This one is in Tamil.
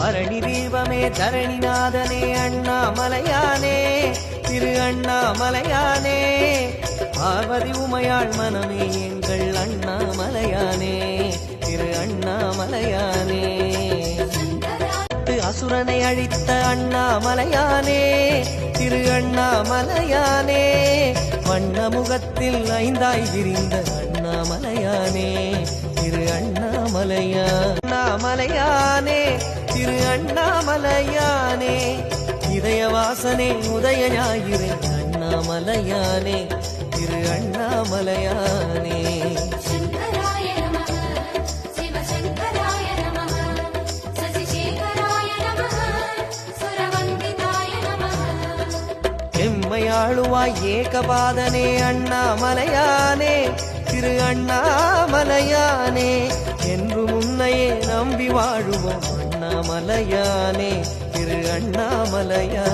பரணி தீபமே தரணிநாதனே அண்ணாமலையானே திரு அண்ணாமலையானே பார்வதி உமையாள் மனமே எங்கள் அண்ணாமலையானே திரு அண்ணாமலையானே அசுரனை அழித்த அண்ணாமலையானே திரு அண்ணாமலையானே வண்ணமுகத்தில் ஐந்தாய் விரிந்த அண்ணாமலையானே திரு அண்ணாமலையானே திரு அண்ணாமலையானே இதயவாசனே உதய ஞாயிறு அண்ணாமலையானே திரு அண்ணாமலையானே எம்மையாளுவாய் ஏகபாதனே அண்ணாமலையானே திரு அண்ணாமலையானே என்று முன்னையே நம்பி வாழுவோம் அண்ணாமலையானே திரு அண்ணாமலையானே